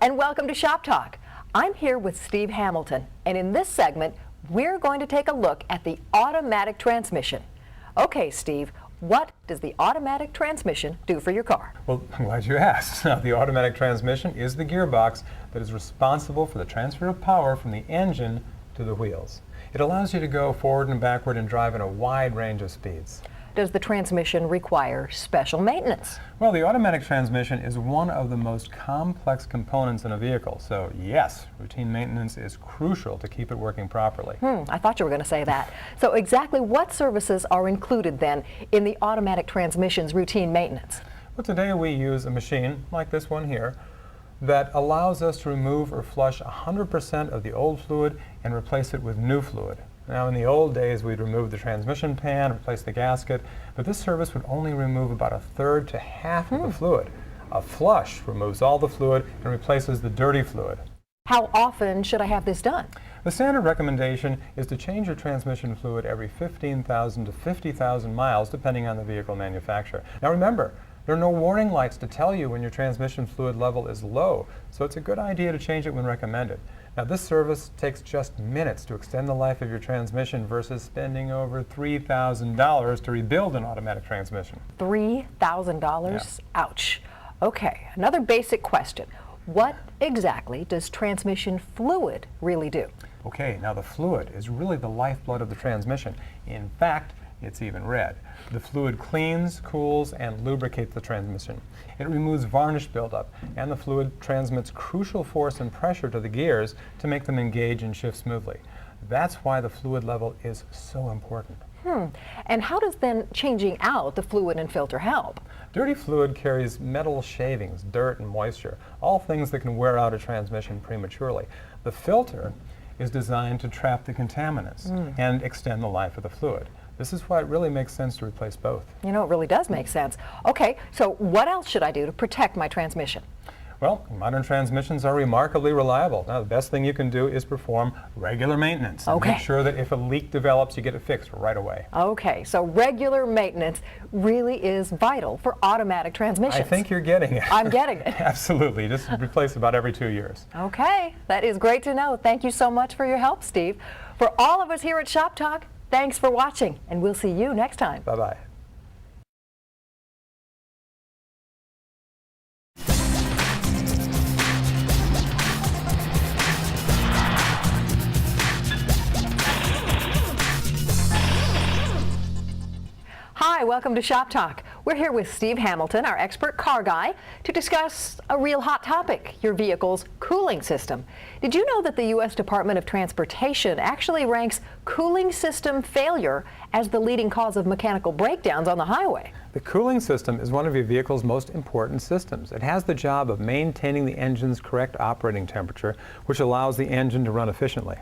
and welcome to Shop Talk. I'm here with Steve Hamilton, and in this segment, we're going to take a look at the automatic transmission. Okay, Steve, what does the automatic transmission do for your car? Well, I'm glad you asked. Now, the automatic transmission is the gearbox that is responsible for the transfer of power from the engine to the wheels. It allows you to go forward and backward and drive in a wide range of speeds. Does the transmission require special maintenance? Well, the automatic transmission is one of the most complex components in a vehicle, so yes, routine maintenance is crucial to keep it working properly. I thought you were going to say that. So exactly what services are included then in the automatic transmission's routine maintenance? Well, today we use a machine like this one here that allows us to remove or flush 100% of the old fluid and replace it with new fluid. Now, in the old days, we'd remove the transmission pan, replace the gasket, but this service would only remove about a third to half of the fluid. A flush removes all the fluid and replaces the dirty fluid. How often should I have this done? The standard recommendation is to change your transmission fluid every 15,000 to 50,000 miles, depending on the vehicle manufacturer. Now remember, there are no warning lights to tell you when your transmission fluid level is low, so it's a good idea to change it when recommended. Now, this service takes just minutes to extend the life of your transmission versus spending over $3,000 to rebuild an automatic transmission. $3,000? Yeah. Ouch. Okay, another basic question. What exactly does transmission fluid really do? Okay, now the fluid is really the lifeblood of the transmission. In fact, it's even red. The fluid cleans, cools, and lubricates the transmission. It removes varnish buildup, and the fluid transmits crucial force and pressure to the gears to make them engage and shift smoothly. That's why the fluid level is so important. And how does then changing out the fluid and filter help? Dirty fluid carries metal shavings, dirt, and moisture, all things that can wear out a transmission prematurely. The filter is designed to trap the contaminants and extend the life of the fluid. This is why it really makes sense to replace both. You know, it really does make sense. Okay, so what else should I do to protect my transmission? Well, modern transmissions are remarkably reliable. Now, the best thing you can do is perform regular maintenance. And Okay. make sure that if a leak develops, you get it fixed right away. Okay, so regular maintenance really is vital for automatic transmissions. I think you're getting it. I'm getting it. Absolutely. Just replace about every 2 years. Okay, that is great to know. Thank you so much for your help, Steve. For all of us here at Shop Talk, thanks for watching, and we'll see you next time. Bye-bye. Hi, welcome to Shop Talk. We're here with Steve Hamilton, our expert car guy, to discuss a real hot topic, your vehicle's cooling system. Did you know that the U.S. Department of Transportation actually ranks cooling system failure as the leading cause of mechanical breakdowns on the highway? The cooling system is one of your vehicle's most important systems. It has the job of maintaining the engine's correct operating temperature, which allows the engine to run efficiently.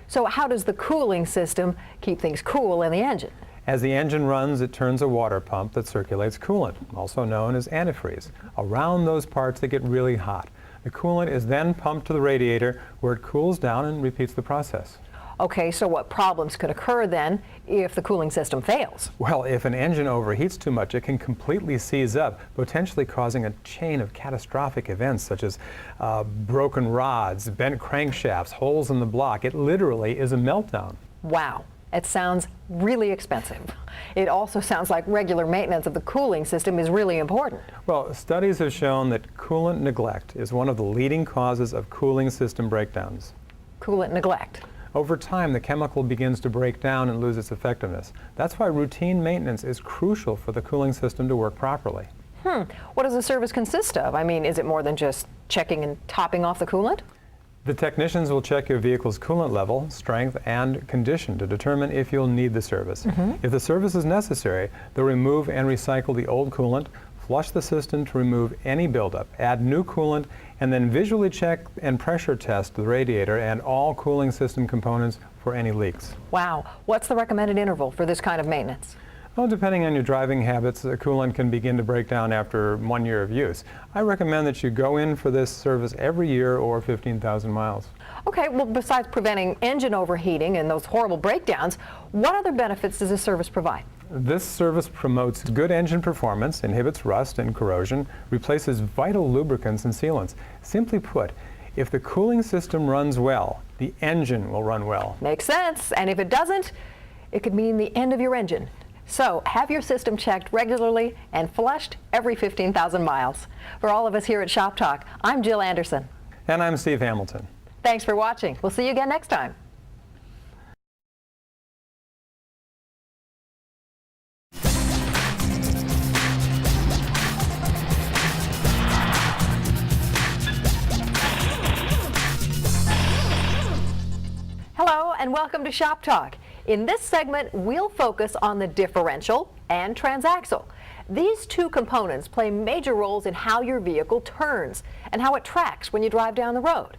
So how does the cooling system keep things cool in the engine? As the engine runs, it turns a water pump that circulates coolant, also known as antifreeze, around those parts that get really hot. The coolant is then pumped to the radiator, where it cools down and repeats the process. Okay, so what problems could occur then if the cooling system fails? Well, if an engine overheats too much, it can completely seize up, potentially causing a chain of catastrophic events such as broken rods, bent crankshafts, holes in the block. It literally is a meltdown. Wow. It sounds really expensive. It also sounds like regular maintenance of the cooling system is really important. Well, studies have shown that coolant neglect is one of the leading causes of cooling system breakdowns. Coolant neglect. Over time, the chemical begins to break down and lose its effectiveness. That's why routine maintenance is crucial for the cooling system to work properly. What does the service consist of? I mean, is it more than just checking and topping off the coolant? The technicians will check your vehicle's coolant level, strength, and condition to determine if you'll need the service. If the service is necessary, they'll remove and recycle the old coolant, flush the system to remove any buildup, add new coolant, and then visually check and pressure test the radiator and all cooling system components for any leaks. Wow. What's the recommended interval for this kind of maintenance? Well, depending on your driving habits, the coolant can begin to break down after 1 year of use. I recommend that you go in for this service every year or 15,000 miles. Okay, well, besides preventing engine overheating and those horrible breakdowns, what other benefits does this service provide? This service promotes good engine performance, inhibits rust and corrosion, replaces vital lubricants and sealants. Simply put, If the cooling system runs well, the engine will run well. Makes sense. And if it doesn't, it could mean the end of your engine. So have your system checked regularly and flushed every 15,000 miles. For all of us here at Shop Talk, I'm Jill Anderson. And I'm Steve Hamilton. Thanks for watching. We'll see you again next time. Hello and welcome to Shop Talk. In this segment, we'll focus on the differential and transaxle. These two components play major roles in how your vehicle turns and how it tracks when you drive down the road.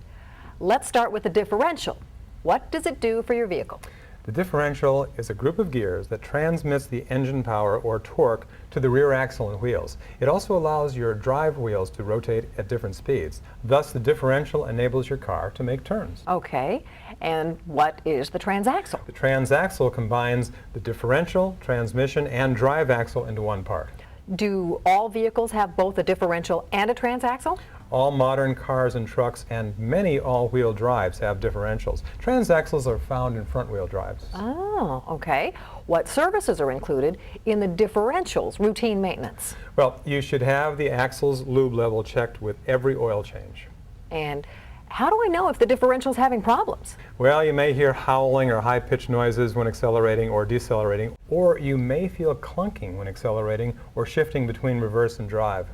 Let's start with the differential. What does it do for your vehicle? The differential is a group of gears that transmits the engine power or torque to the rear axle and wheels. It also allows your drive wheels to rotate at different speeds. Thus, the differential enables your car to make turns. Okay, and what is the transaxle? The transaxle combines the differential, transmission, and drive axle into one part. Do all vehicles have both a differential and a transaxle? All modern cars and trucks and many all-wheel drives have differentials. Transaxles are found in front-wheel drives. Oh, okay. What services are included in the differential's routine maintenance? Well, you should have the axle's lube level checked with every oil change. And how do I know if the differential's having problems? Well, you may hear howling or high-pitched noises when accelerating or decelerating, or you may feel clunking when accelerating or shifting between reverse and drive.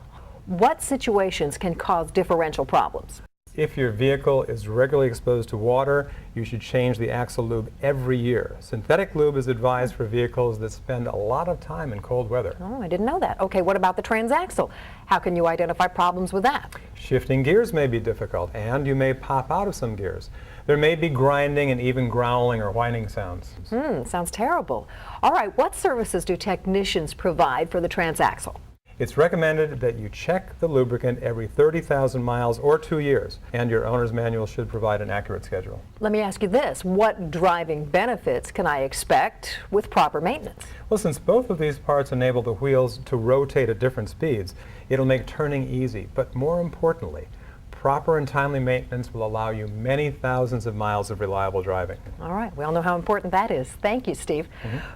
What situations can cause differential problems? If your vehicle is regularly exposed to water, you should change the axle lube every year. Synthetic lube is advised for vehicles that spend a lot of time in cold weather. Oh, I didn't know that. Okay, what about the transaxle? How can you identify problems with that? Shifting gears may be difficult, and you may pop out of some gears. There may be grinding and even growling or whining sounds. Sounds terrible. All right, what services do technicians provide for the transaxle? It's recommended that you check the lubricant every 30,000 miles or 2 years, and your owner's manual should provide an accurate schedule. Let me ask you this, what driving benefits can I expect with proper maintenance? Well, since both of these parts enable the wheels to rotate at different speeds, it'll make turning easy, but more importantly, proper and timely maintenance will allow you many thousands of miles of reliable driving. All right, we all know how important that is. Thank you, Steve.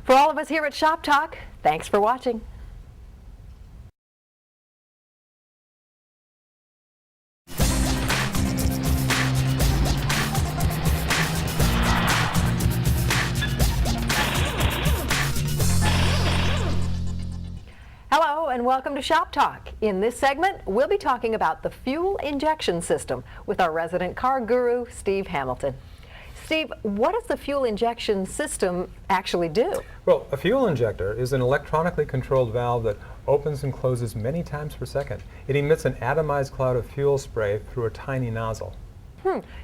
For all of us here at Shop Talk, thanks for watching. Hello and welcome to Shop Talk. In this segment, we'll be talking about the fuel injection system with our resident car guru, Steve Hamilton. Steve, what does the fuel injection system actually do? Well, a fuel injector is an electronically controlled valve that opens and closes many times per second. It emits an atomized cloud of fuel spray through a tiny nozzle.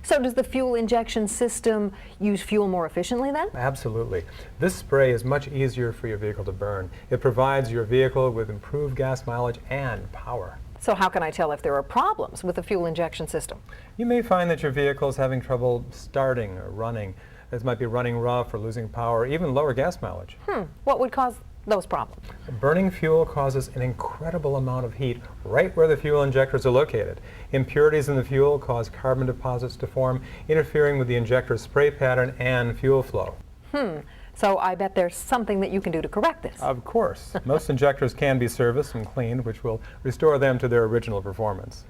So does the fuel injection system use fuel more efficiently then? Absolutely. This spray is much easier for your vehicle to burn. It provides your vehicle with improved gas mileage and power. So how can I tell if there are problems with the fuel injection system? You may find that your vehicle is having trouble starting or running. It might be running rough or losing power, or even lower gas mileage. What would cause those problems? Burning fuel causes an incredible amount of heat right where the fuel injectors are located. Impurities in the fuel cause carbon deposits to form, interfering with the injector's spray pattern and fuel flow. So I bet there's something that you can do to correct this. Of course. Most injectors can be serviced and cleaned, which will restore them to their original performance.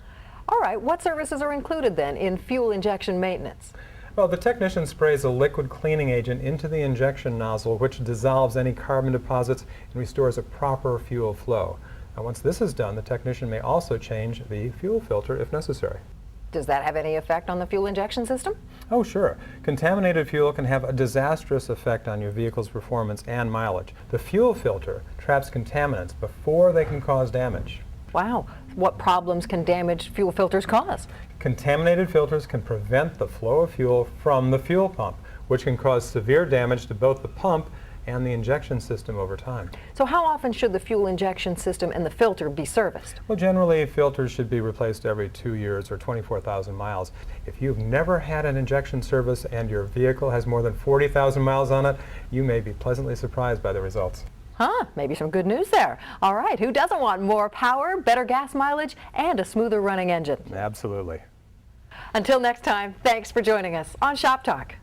All right, what services are included then in fuel injection maintenance? Well, the technician sprays a liquid cleaning agent into the injection nozzle, which dissolves any carbon deposits and restores a proper fuel flow. Now, once this is done, the technician may also change the fuel filter if necessary. Does that have any effect on the fuel injection system? Oh, sure. Contaminated fuel can have a disastrous effect on your vehicle's performance and mileage. The fuel filter traps contaminants before they can cause damage. Wow. What problems can damaged fuel filters cause? Contaminated filters can prevent the flow of fuel from the fuel pump, which can cause severe damage to both the pump and the injection system over time. So how often should the fuel injection system and the filter be serviced? Well, generally, filters should be replaced every 2 years or 24,000 miles. If you've never had an injection service and your vehicle has more than 40,000 miles on it, you may be pleasantly surprised by the results. Maybe some good news there. All right, who doesn't want more power, better gas mileage, and a smoother running engine? Absolutely. Until next time, thanks for joining us on Shop Talk.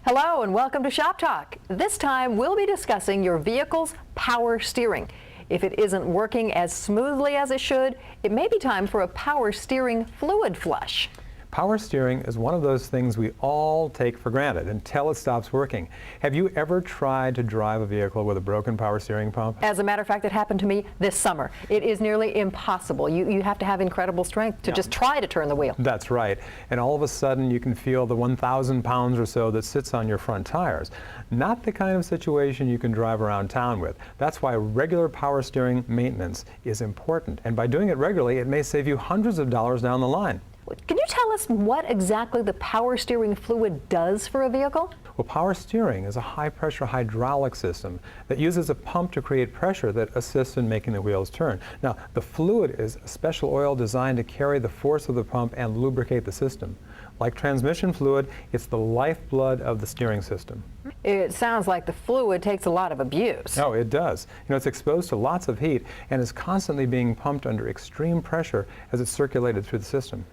Hello and welcome to Shop Talk. This time we'll be discussing your vehicle's power steering. If it isn't working as smoothly as it should, it may be time for a power steering fluid flush. Power steering is one of those things we all take for granted until it stops working. Have you ever tried to drive a vehicle with a broken power steering pump? As a matter of fact, it happened to me this summer. It is nearly impossible. You have to have incredible strength to just try to turn the wheel. That's right. And all of a sudden you can feel the 1,000 pounds or so that sits on your front tires. Not the kind of situation you can drive around town with. That's why regular power steering maintenance is important. And by doing it regularly, it may save you hundreds of dollars down the line. Can you tell us what exactly the power steering fluid does for a vehicle? Well, power steering is a high-pressure hydraulic system that uses a pump to create pressure that assists in making the wheels turn. Now, the fluid is a special oil designed to carry the force of the pump and lubricate the system. Like transmission fluid, it's the lifeblood of the steering system. It sounds like the fluid takes a lot of abuse. Oh, it does. It's exposed to lots of heat and is constantly being pumped under extreme pressure as it's circulated through the system.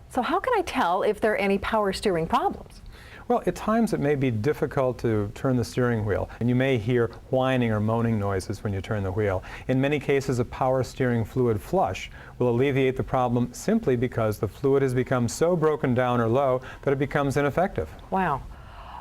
So how can I tell if there are any power steering problems? Well, at times it may be difficult to turn the steering wheel, and you may hear whining or moaning noises when you turn the wheel. In many cases, a power steering fluid flush will alleviate the problem simply because the fluid has become so broken down or low that it becomes ineffective. Wow.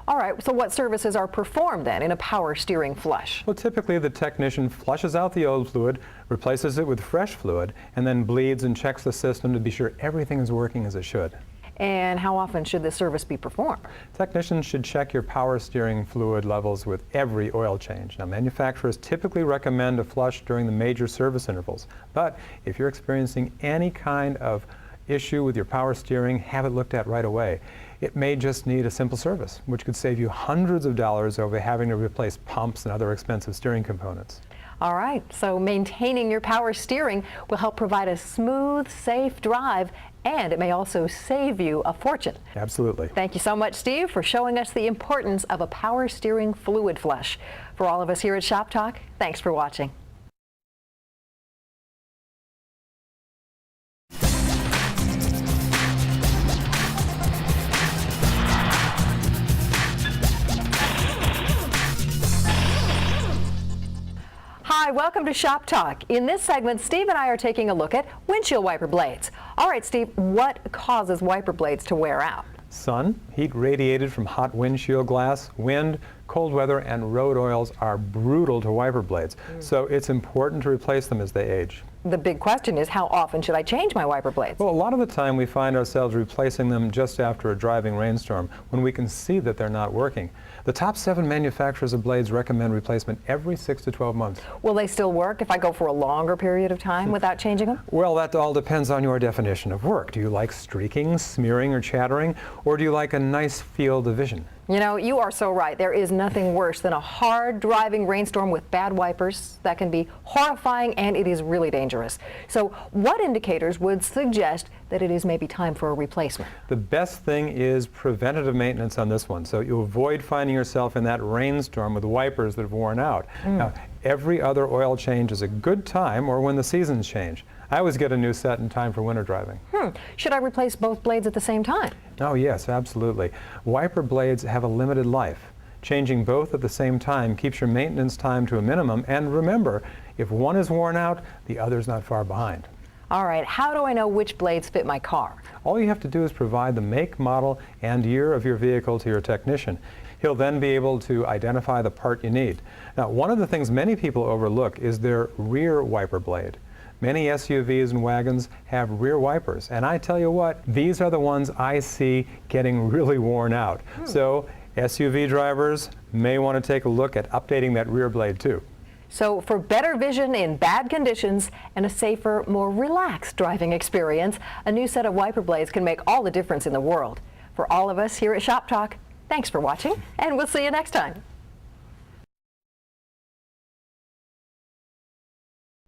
All right, so what services are performed then in a power steering flush? Well, typically the technician flushes out the old fluid, replaces it with fresh fluid, and then bleeds and checks the system to be sure everything is working as it should. And how often should this service be performed? Technicians should check your power steering fluid levels with every oil change. Now, manufacturers typically recommend a flush during the major service intervals, but if you're experiencing any kind of issue with your power steering, have it looked at right away. It may just need a simple service, which could save you hundreds of dollars over having to replace pumps and other expensive steering components. All right, so maintaining your power steering will help provide a smooth, safe drive, and it may also save you a fortune. Absolutely. Thank you so much, Steve, for showing us the importance of a power steering fluid flush. For all of us here at Shop Talk, thanks for watching. Hi, welcome to Shop Talk. In this segment, Steve and I are taking a look at windshield wiper blades. All right, Steve, what causes wiper blades to wear out? Sun, heat radiated from hot windshield glass, wind, cold weather, and road oils are brutal to wiper blades. So it's important to replace them as they age. The big question is, how often should I change my wiper blades? Well, a lot of the time we find ourselves replacing them just after a driving rainstorm when we can see that they're not working. The top 7 manufacturers of blades recommend replacement every 6 to 12 months. Will they still work if I go for a longer period of time without changing them? Well, that all depends on your definition of work. Do you like streaking, smearing, or chattering, or do you like a nice field of vision? You know, you are so right. There is nothing worse than a hard driving rainstorm with bad wipers. That can be horrifying, and it is really dangerous. So what indicators would suggest that it is maybe time for a replacement? The best thing is preventative maintenance on this one, so you avoid finding yourself in that rainstorm with wipers that have worn out. Now, every other oil change is a good time or when the seasons change. I always get a new set in time for winter driving. Should I replace both blades at the same time? Oh yes, absolutely. Wiper blades have a limited life. Changing both at the same time keeps your maintenance time to a minimum, and remember, if one is worn out, the other's not far behind. All right, how do I know which blades fit my car? All you have to do is provide the make, model, and year of your vehicle to your technician. He'll then be able to identify the part you need. Now, one of the things many people overlook is their rear wiper blade. Many SUVs and wagons have rear wipers, and I tell you what, these are the ones I see getting really worn out. So SUV drivers may want to take a look at updating that rear blade too. So for better vision in bad conditions and a safer, more relaxed driving experience, a new set of wiper blades can make all the difference in the world. For all of us here at Shop Talk, thanks for watching, and we'll see you next time.